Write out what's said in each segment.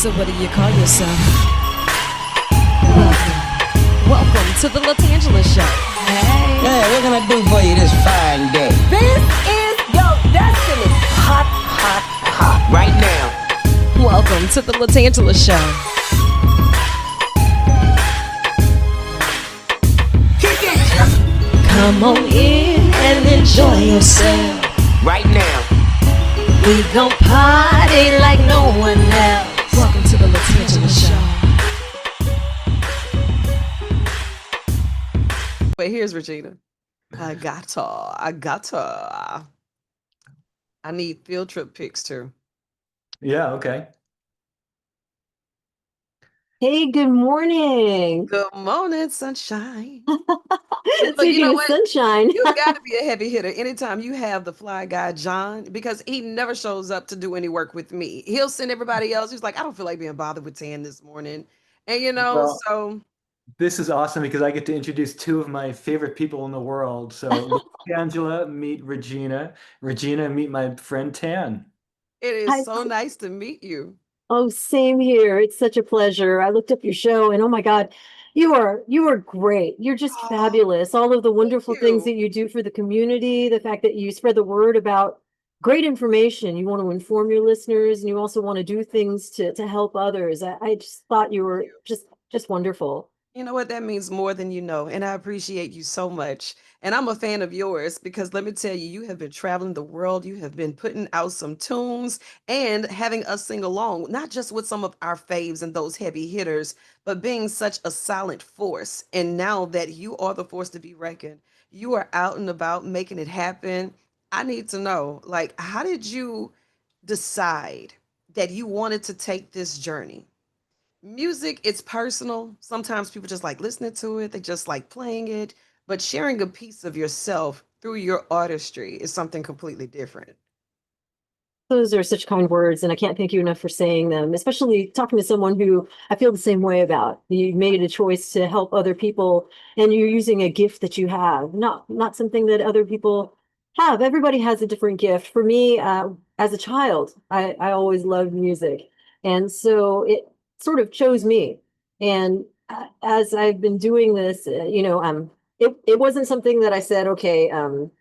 So what do you call yourself? Welcome to the LaTangela Show. Hey. Hey, what can I do for you this fine day? This is your destiny. Hot, hot, hot. Right now. Welcome to the LaTangela Show. Kick it. Come on in and enjoy yourself. Right now. We gon' party like no one else. Welcome to the LaTangela Show. But here's Regina. I need field trip pics too. Yeah, okay. Hey, good morning. Good morning, sunshine. Speaking of what? sunshine. You got to be a heavy hitter anytime you have the fly guy, John, because he never shows up to do any work with me. He'll send everybody else. He's like, I don't feel like being bothered with Tan this morning. And, Well, so. This is awesome because I get to introduce two of my favorite people in the world. So Angela, meet Regina. Regina, meet my friend Tan. It is Hi. so nice to meet you. Oh, same here. It's such a pleasure. I looked up your show and oh my God, you are great. You're just Oh, fabulous. All of the wonderful things you. that you do for the community, the fact that you spread the word about great information. You want to inform your listeners and you also want to do things to help others. I just thought you were just wonderful. You know what? That means more than you know. And I appreciate you so much. And I'm a fan of yours because let me tell you, you have been traveling the world. You have been putting out some tunes and having us sing along, not just with some of our faves and those heavy hitters, but being such a silent force. And now that you are the force to be reckoned, you are out and about making it happen. I need to know, like, how did you decide that you wanted to take this journey? Music, it's personal. Sometimes people just like listening to it, they just like playing it, but sharing a piece of yourself through your artistry is something completely different. Those are such kind words, and I can't thank you enough for saying them, especially talking to someone who I feel the same way about. You made a choice to help other people, and you're using a gift that you have, not something that other people have. Everybody has a different gift. For me, as a child, I always loved music, and so it sort of chose me. And as I've been doing this, it wasn't something that I said, okay,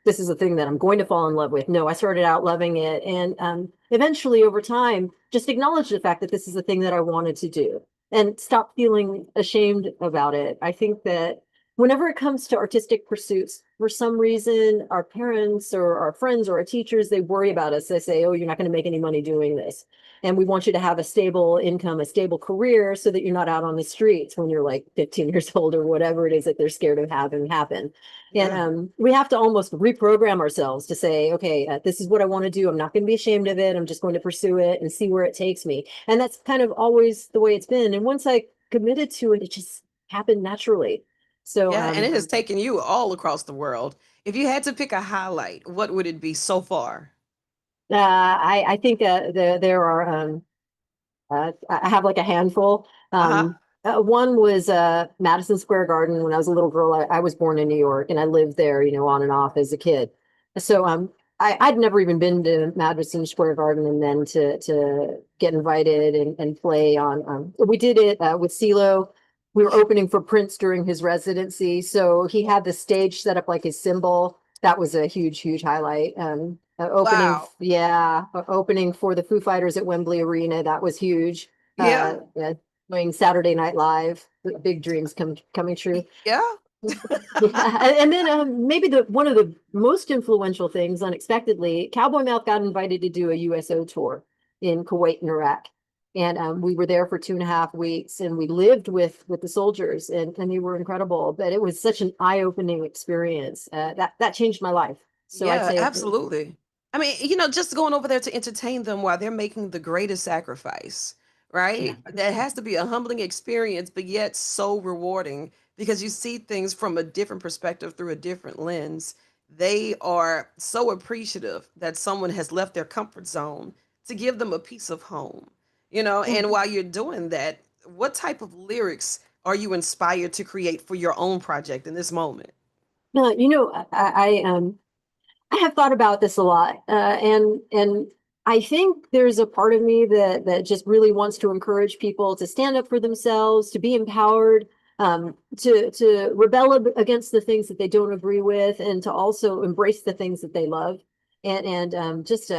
this is a thing that I'm going to fall in love with. No, I started out loving it. And eventually over time, just acknowledge the fact that this is a thing that I wanted to do and stop feeling ashamed about it. I think that whenever it comes to artistic pursuits, for some reason, our parents or our friends or our teachers, they worry about us. They say, oh, you're not going to make any money doing this. And we want you to have a stable income, a stable career so that you're not out on the streets when you're like 15 years old or whatever it is that they're scared of having happen. And Yeah. we have to almost reprogram ourselves to say, okay, this is what I want to do. I'm not going to be ashamed of it. I'm just going to pursue it and see where it takes me. And that's kind of always the way it's been. And once I committed to it, it just happened naturally. So Yeah, and it has taken you all across the world. If you had to pick a highlight, what would it be so far? I think there are I have like a handful. Uh-huh. One was Madison Square Garden. When I was a little girl, I was born in New York, and I lived there, on and off as a kid. So I'd never even been to Madison Square Garden, and then to get invited and play on. We did it with Cee-Lo. We were opening for Prince during his residency, so he had the stage set up like his symbol. That was a huge highlight. Wow. Opening for the Foo Fighters at Wembley Arena. That was huge. Yeah. Yeah, doing Saturday Night Live, big dreams coming true. Yeah. Yeah, and then maybe one of the most influential things, unexpectedly, Cowboy Mouth got invited to do a USO tour in Kuwait and Iraq, and we were there for 2.5 weeks, and we lived with the soldiers, and they were incredible. But it was such an eye-opening experience that changed my life. So I'd Yeah, say, absolutely. I mean, just going over there to entertain them while they're making the greatest sacrifice, yeah. right? That has to be a humbling experience, but yet so rewarding because you see things from a different perspective through a different lens. They are so appreciative that someone has left their comfort zone to give them a piece of home, and while you're doing that, what type of lyrics are you inspired to create for your own project in this moment? No, I have thought about this a lot, and I think there's a part of me that just really wants to encourage people to stand up for themselves, to be empowered, to rebel against the things that they don't agree with, and to also embrace the things that they love, and just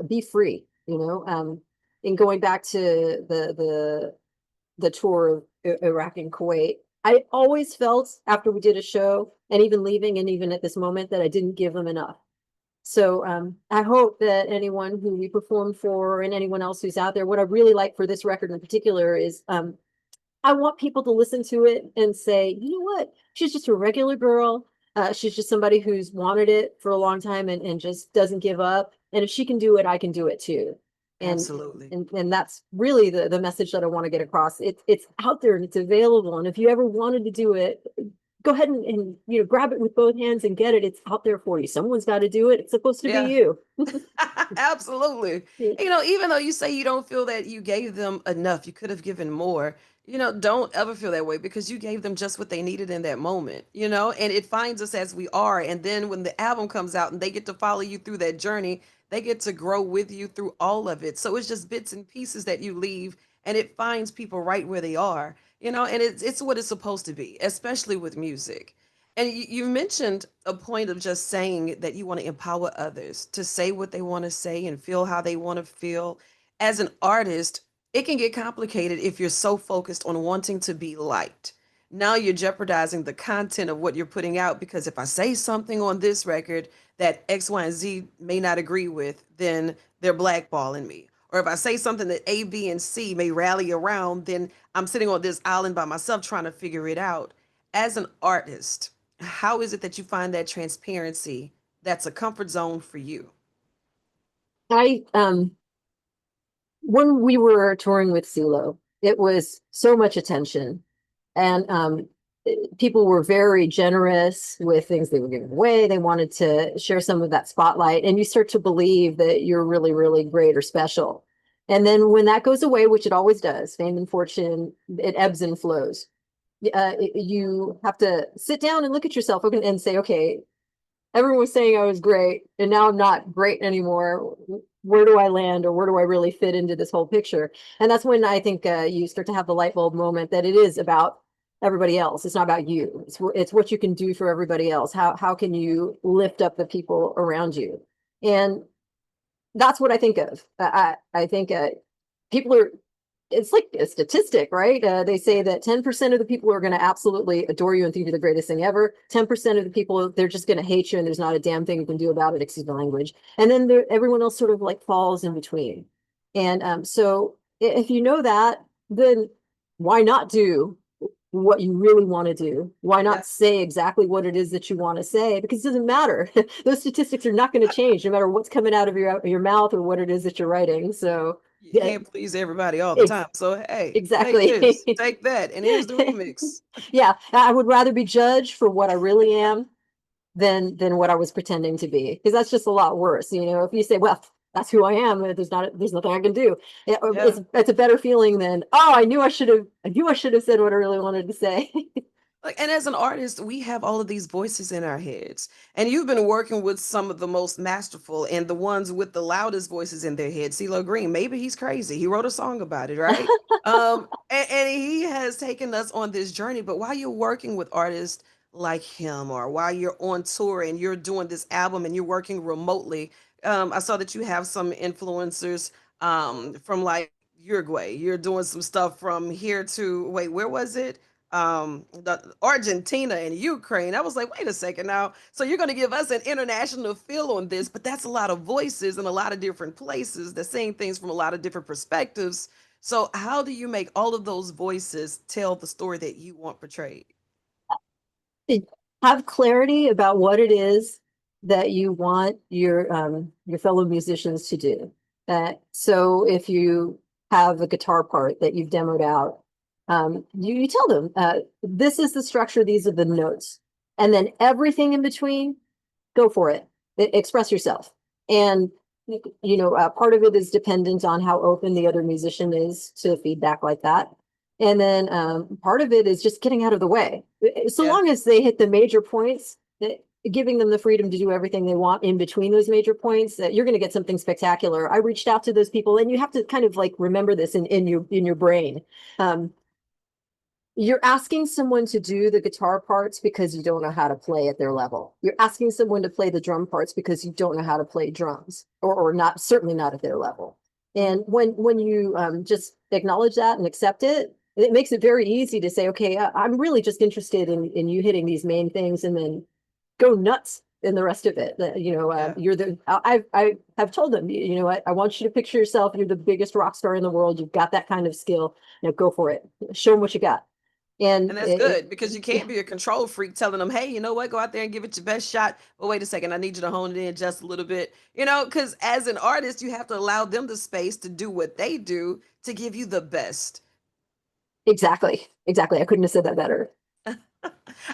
be free. And going back to the tour of Iraq and Kuwait, I always felt after we did a show, and even leaving, and even at this moment, that I didn't give them enough. So I hope that anyone who we performed for and anyone else who's out there, what I really like for this record in particular is I want people to listen to it and say, you know what, she's just a regular girl. She's just somebody who's wanted it for a long time and just doesn't give up. And if she can do it, I can do it too. And Absolutely. and that's really the message that I want to get across. It's out there and it's available. And if you ever wanted to do it, go ahead and grab it with both hands and get it. It's out there for you. Someone's got to do it. It's supposed to be Yeah. you. Absolutely. Yeah. Even though you say you don't feel that you gave them enough, you could have given more, don't ever feel that way because you gave them just what they needed in that moment, and it finds us as we are. And then when the album comes out and they get to follow you through that journey, they get to grow with you through all of it. So it's just bits and pieces that you leave and it finds people right where they are, and it's what it's supposed to be, especially with music. And you mentioned a point of just saying that you want to empower others to say what they want to say and feel how they want to feel. As an artist, it can get complicated if you're so focused on wanting to be liked. Now you're jeopardizing the content of what you're putting out because if I say something on this record that X, Y, and Z may not agree with, then they're blackballing me. Or if I say something that A, B, and C may rally around, then I'm sitting on this island by myself trying to figure it out. As an artist, how is it that you find that transparency that's a comfort zone for you? I When we were touring with Cee-Lo, it was so much attention, and people were very generous with things they were giving away. They wanted to share some of that spotlight, and you start to believe that you're really, really great or special. And then when that goes away, which it always does, fame and fortune, it ebbs and flows. You have to sit down and look at yourself and say, okay, everyone was saying I was great, and now I'm not great anymore. Where do I land, or where do I really fit into this whole picture? And that's when I think you start to have the light bulb moment that it is about everybody else. It's not about you. It's what you can do for everybody else. How can you lift up the people around you? And that's what I think of. I think people are, it's like a statistic, right? They say that 10% of the people are going to absolutely adore you and think you're the greatest thing ever. 10% of the people, they're just going to hate you and there's not a damn thing you can do about it, excuse the language. And then everyone else sort of like falls in between. And so if you know that, then why not do what you really want to do? Why Yeah. not say exactly what it is that you want to say? Because it doesn't matter. Those statistics are not going to change no matter what's coming out of your mouth or what it is that you're writing. So You yeah, can't please everybody all the time. So, hey, take exactly. this, take that, and here's the remix. Yeah, I would rather be judged for what I really am than what I was pretending to be, because that's just a lot worse. If you say, "Well, that's who I am," there's nothing I can do. Yeah. It's a better feeling than, "Oh, I knew I should have said what I really wanted to say." And as an artist, we have all of these voices in our heads. And you've been working with some of the most masterful and the ones with the loudest voices in their head. CeeLo Green, maybe he's crazy. He wrote a song about it, right? And he has taken us on this journey. But while you're working with artists like him, or while you're on tour and you're doing this album and you're working remotely, I saw that you have some influencers from like Uruguay. You're doing some stuff from here to, wait, where was it? The Argentina and Ukraine. I was like, wait a second now. So you're going to give us an international feel on this, but that's a lot of voices in a lot of different places. They're saying things from a lot of different perspectives. So how do you make all of those voices tell the story that you want portrayed? Have clarity about what it is that you want your fellow musicians to do. So if you have a guitar part that you've demoed out, you tell them, this is the structure, these are the notes, and then everything in between, go for it. Express yourself. And part of it is dependent on how open the other musician is to feedback like that. And then part of it is just getting out of the way. So Yeah. long as they hit the major points, giving them the freedom to do everything they want in between those major points, that you're going to get something spectacular. I reached out to those people, and you have to kind of like remember this in your brain. You're asking someone to do the guitar parts because you don't know how to play at their level. You're asking someone to play the drum parts because you don't know how to play drums, or not, certainly not at their level. And when you just acknowledge that and accept it, it makes it very easy to say, okay, I'm really just interested in you hitting these main things, and then go nuts in the rest of it. You're I have told them, I want you to picture yourself, you're the biggest rock star in the world. You've got that kind of skill. Now go for it. Show them what you got. And And that's good, because you yeah, can't be a control freak telling them, hey, you know what, go out there and give it your best shot. But wait a second, I need you to hone it in just a little bit. Because as an artist, you have to allow them the space to do what they do to give you the best. exactly. Exactly. I couldn't have said that better.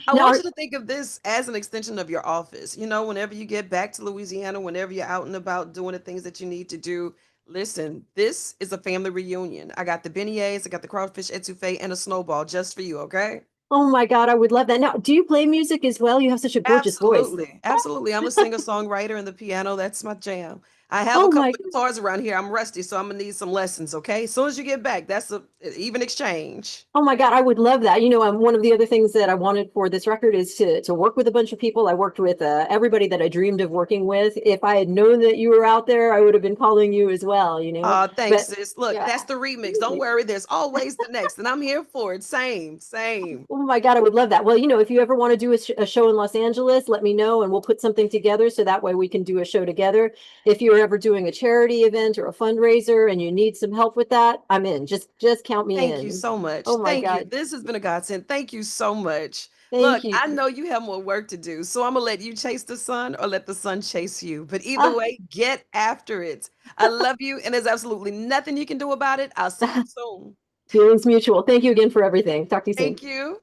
I Now, want you to think of this as an extension of your office. Whenever you get back to Louisiana, whenever you're out and about doing the things that you need to do, listen, this is a family reunion. I got the beignets, I got the crawfish etouffee, and a snowball just for you, okay? oh my God, I would love that. Now, do you play music as well? You have such a gorgeous voice. Absolutely. Absolutely. I'm a singer songwriter, and the piano, that's my jam. I have a Oh couple my, of guitars around here. I'm rusty, so I'm gonna need some lessons, okay? As soon as you get back, that's a even exchange. oh my God, I would love that. One of the other things that I wanted for this record is to work with a bunch of people. I worked with everybody that I dreamed of working with. If I had known that you were out there, I would have been calling you as well. Thanks, But sis. Look, yeah. that's the remix. Don't worry, there's always the next, and I'm here for it. Same, same. Oh my God, I would love that. Well, if you ever want to do a show in Los Angeles, let me know, and we'll put something together so that way we can do a show together. If you're ever doing a charity event or a fundraiser and you need some help with that, I'm in. Just count me Thank you in. so much. Oh my Thank you. God. This has been a godsend. Thank you so much. Thank Look, I you. know you have more work to do, so I'm gonna let you chase the sun or let the sun chase you. But either Ah, way, get after it. I love you, and there's absolutely nothing you can do about it. I'll see you soon. feelings mutual. Thank you again for everything. Talk to you soon. Thank you.